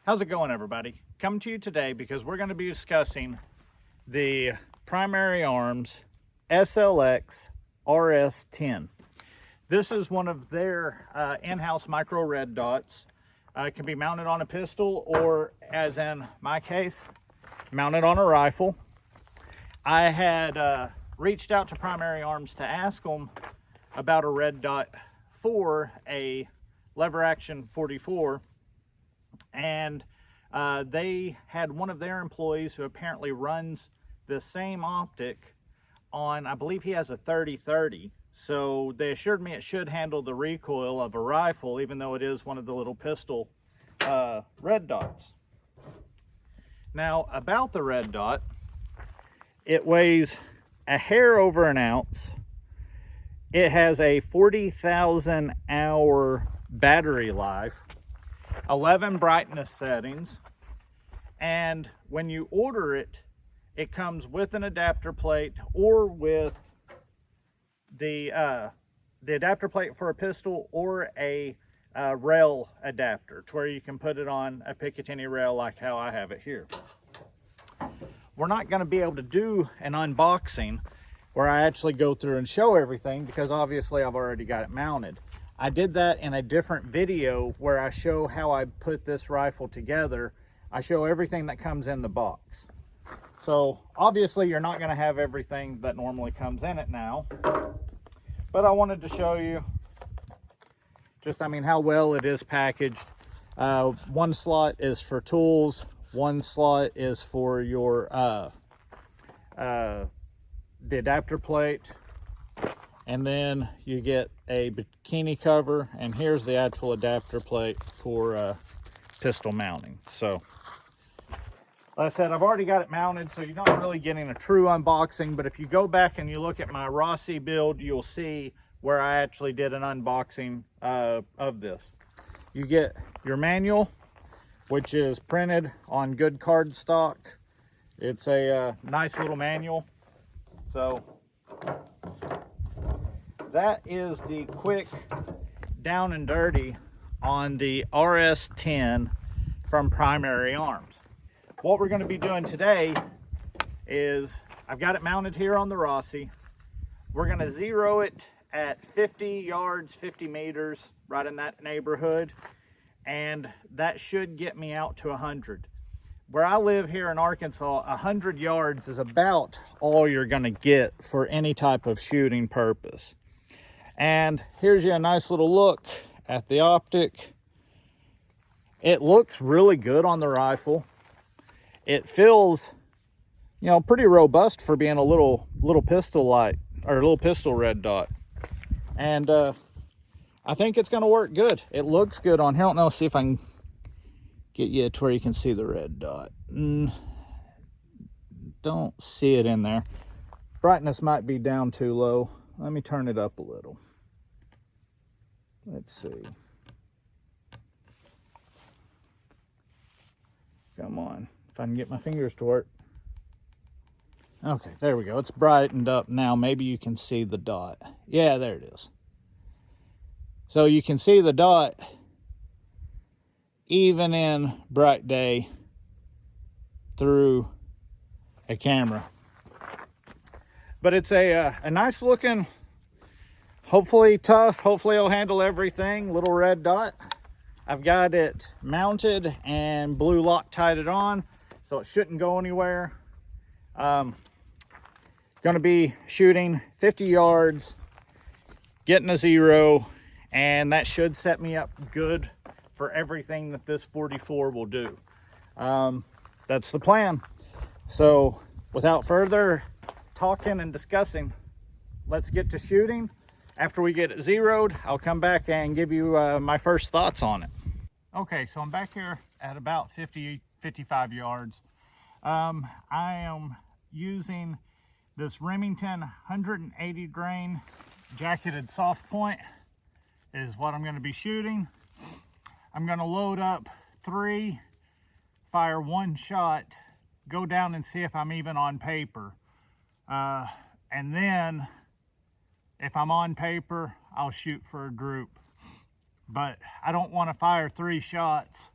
How's it going, everybody? Coming to you today because we're going to be discussing the Primary Arms SLX RS-10. This is one of their in-house micro red dots. It can be mounted on a pistol or, as in my case, mounted on a rifle. I had reached out to Primary Arms to ask them about a red dot for a lever action 44, and they had one of their employees who apparently runs the same optic on, I believe he has a 30-30. So they assured me it should handle the recoil of a rifle, even though it is one of the little pistol red dots. Now, about the red dot, it weighs a hair over an ounce. It has a 40,000 hour battery life, 11 brightness settings, and when you order it, it comes with an adapter plate or with the adapter plate for a pistol or a rail adapter to where you can put it on a Picatinny rail like how I have it here. We're not going to be able to do an unboxing where I actually go through and show everything because obviously I've already got it mounted. I did that in a different video where I show how I put this rifle together. I show everything that comes in the box. So obviously you're not going to have everything that normally comes in it now, but I wanted to show you just, how well it is packaged. One slot is for tools, one slot is for your the adapter plate, and then you get a bikini cover, and here's the actual adapter plate for pistol mounting. So like I said, I've already got it mounted, so you're not really getting a true unboxing, but if you go back and you look at my Rossi build, you'll see where I actually did an unboxing of this. You get your manual, which is printed on good cardstock. It's a nice little manual. So that is the quick down and dirty on the RS-10 from Primary Arms. What we're going to be doing today is, I've got it mounted here on the Rossi. We're going to zero it at 50 yards, 50 meters, right in that neighborhood, and that should get me out to 100. Where I live here in Arkansas, 100 yards is about all you're going to get for any type of shooting purpose. And here's you a nice little look at the optic. It looks really good on the rifle. It feels, pretty robust for being a little pistol light, or a little pistol red dot. And I think it's going to work good. It looks good on here. I don't know, see if I can get you to where you can see the red dot. Don't see it in there. Brightness might be down too low. Let me turn it up a little. Let's see. Come on, if I can get my fingers to work. Okay, there we go. It's brightened up now. Maybe you can see the dot. Yeah, there it is. So you can see the dot even in bright day through a camera. But it's a nice looking, hopefully tough, hopefully it'll handle everything, little red dot. I've got it mounted and blue Loctited on, so it shouldn't go anywhere. Going to be shooting 50 yards, getting a zero, and that should set me up good for everything that this 44 will do. That's the plan. So without further talking and discussing, let's get to shooting. After we get it zeroed, I'll come back and give you my first thoughts on it. Okay, so I'm back here at about 55 yards. I am using this Remington 180 grain jacketed soft point is what I'm going to be shooting. I'm going to load up 3, fire 1 shot, go down and see if I'm even on paper. And then if I'm on paper, I'll shoot for a group. But I don't want to fire 3 shots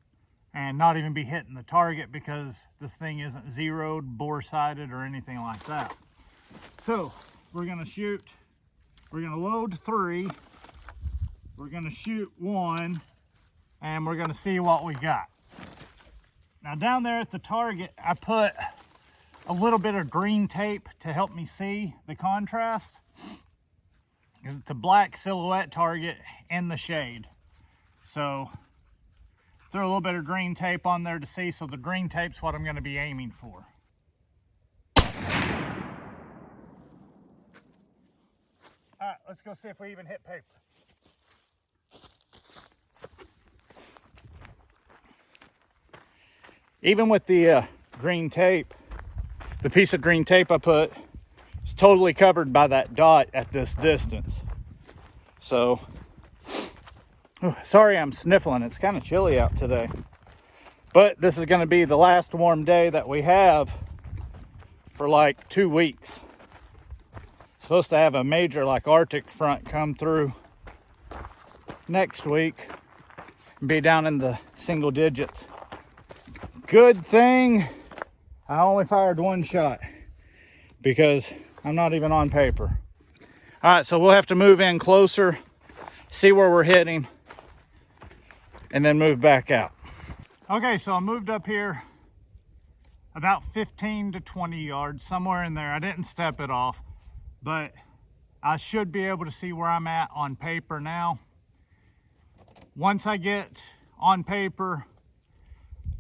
and not even be hitting the target because this thing isn't zeroed, bore-sighted, or anything like that. So we're gonna shoot, we're gonna load 3, we're gonna shoot 1, and we're gonna see what we got. Now down there at the target, I put a little bit of green tape to help me see the contrast. It's a black silhouette target in the shade. So throw a little bit of green tape on there to see, so the green tape's what I'm going to be aiming for. All right, let's go see if we even hit paper. Even with the green tape, the piece of green tape I put is totally covered by that dot at this distance. So, sorry I'm sniffling, it's kind of chilly out today. But this is going to be the last warm day that we have for like 2 weeks. Supposed to have a major like Arctic front come through next week and be down in the single digits. Good thing I only fired 1 shot because I'm not even on paper. All right, so we'll have to move in closer, see where we're hitting, and then move back out. Okay, so I moved up here about 15 to 20 yards, somewhere in there. I didn't step it off, but I should be able to see where I'm at on paper now. Once I get on paper,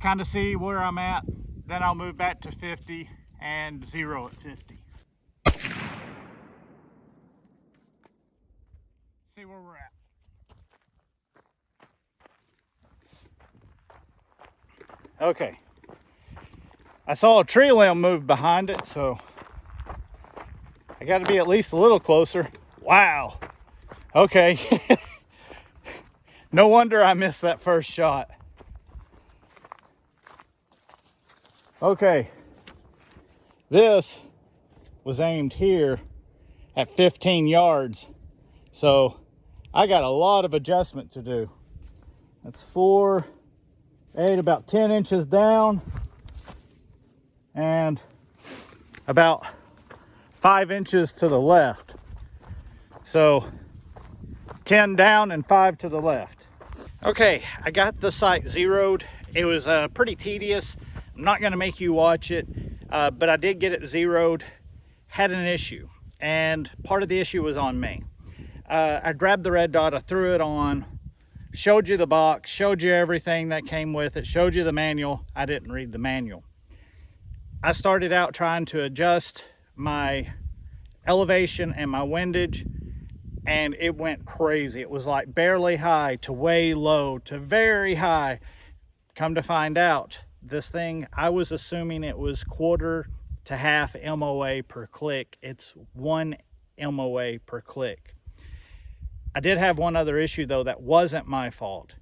kind of see where I'm at, then I'll move back to 50 and zero at 50. See where we're at. Okay, I saw a tree limb move behind it, so I got to be at least a little closer. Wow. Okay. No wonder I missed that first shot. Okay, this was aimed here at 15 yards, so I got a lot of adjustment to do. That's 4, 8, about 10 inches down, and about 5 inches to the left. So 10 down and 5 to the left. Okay, I got the sight zeroed. It was pretty tedious. I'm not gonna make you watch it, but I did get it zeroed. Had an issue, and part of the issue was on me. I grabbed the red dot, I threw it on, showed you the box, showed you everything that came with it, showed you the manual. I didn't read the manual. I started out trying to adjust my elevation and my windage, and it went crazy. It was like barely high to way low to very high. Come to find out, this thing, I was assuming it was 1/4 to 1/2 MOA per click. It's 1 MOA per click. I did have one other issue though that wasn't my fault,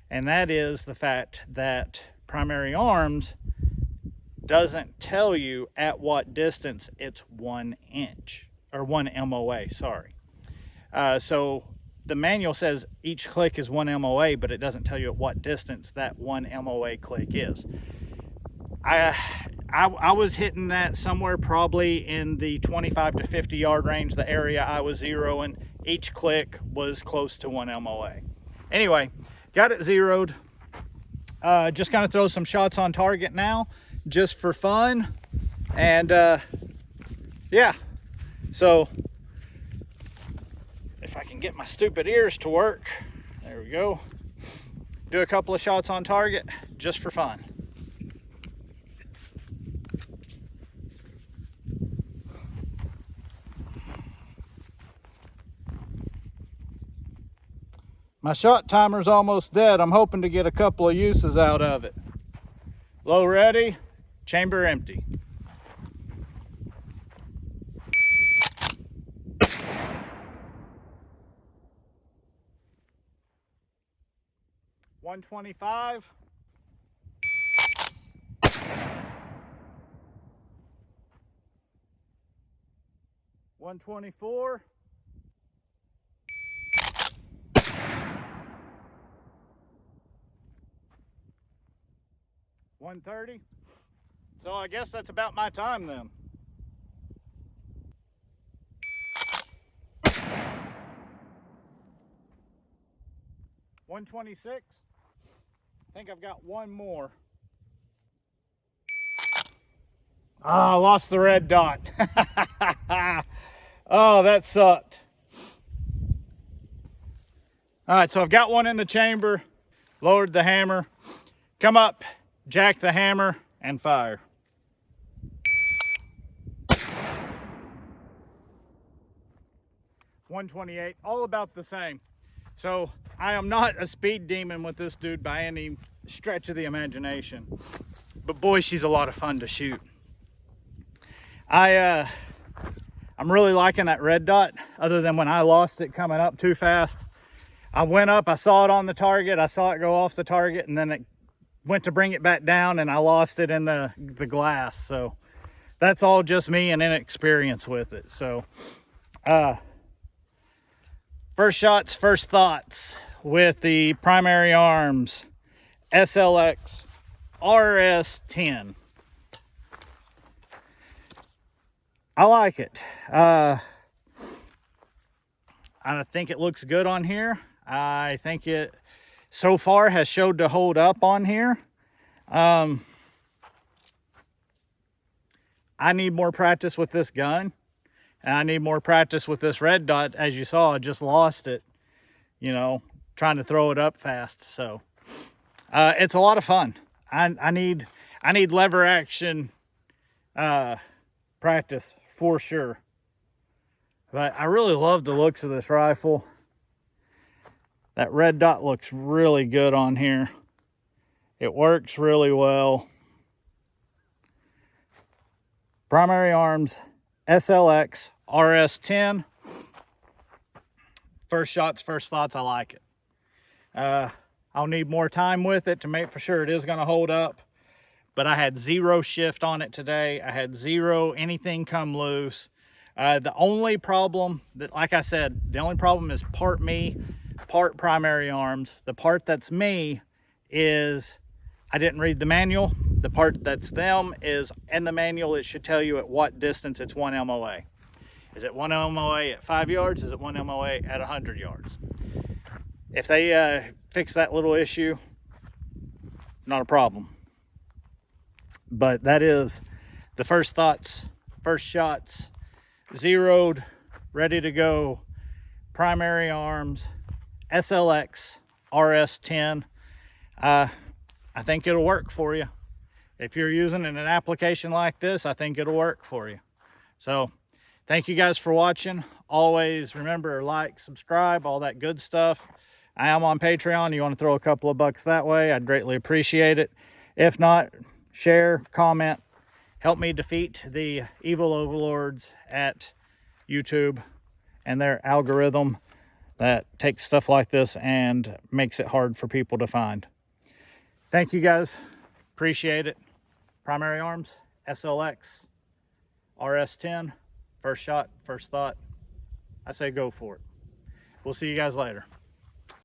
and that is the fact that Primary Arms doesn't tell you at what distance it's 1 inch, or 1 MOA, sorry. So the manual says each click is 1 MOA, but it doesn't tell you at what distance that 1 MOA click is. I was hitting that somewhere probably in the 25 to 50 yard range, the area I was zeroing. Each click was close to 1 MOA. Anyway, got it zeroed. Just kind of throw some shots on target now, just for fun. And yeah, so if I can get my stupid ears to work, there we go. Do a couple of shots on target, just for fun. My shot timer's almost dead. I'm hoping to get a couple of uses out of it. Low ready, chamber empty. $125. $124. 1:30. So I guess that's about my time then. $126. I think I've got one more. Ah, I lost the red dot. Oh, that sucked. All right, so I've got one in the chamber, lowered the hammer, come up, jack the hammer, and fire. $128, all about the same. So I am not a speed demon with this dude by any stretch of the imagination, but boy, she's a lot of fun to shoot. I'm really liking that red dot, other than when I lost it coming up too fast. I went up, I saw it on the target, I saw it go off the target, and then it went to bring it back down and I lost it in the glass. So that's all just me and inexperience with it. So first shots, first thoughts with the Primary Arms SLX RS-10. I like it. I think it looks good on here. I think it so far has showed to hold up on here. I need more practice with this gun, and I need more practice with this red dot. As you saw, I just lost it, you know, trying to throw it up fast. So it's a lot of fun. I need lever action practice for sure. But I really love the looks of this rifle. That red dot looks really good on here. It works really well. Primary Arms SLX RS-10. First shots, first thoughts, I like it. I'll need more time with it to make for sure it is going to hold up. But I had zero shift on it today. I had zero anything come loose. The only problem, that, like I said, the only problem is part me, part Primary Arms. The part that's me is I didn't read the manual. The part that's them is in the manual. It should tell you at what distance it's 1 MOA. Is it 1 MOA at 5 yards? Is it 1 MOA at 100 yards? If they fix that little issue, not a problem. But that is the first thoughts, first shots, zeroed, ready to go. Primary Arms SLX RS-10. I think it'll work for you. If you're using it in an application like this, I think it'll work for you. So thank you guys for watching. Always remember, like, subscribe, all that good stuff. I am on Patreon. You want to throw a couple of bucks that way, I'd greatly appreciate it. If not, share, comment, help me defeat the evil overlords at YouTube and their algorithm that takes stuff like this and makes it hard for people to find. Thank you guys. Appreciate it. Primary Arms SLX RS-10. First shot, first thought. I say go for it. We'll see you guys later.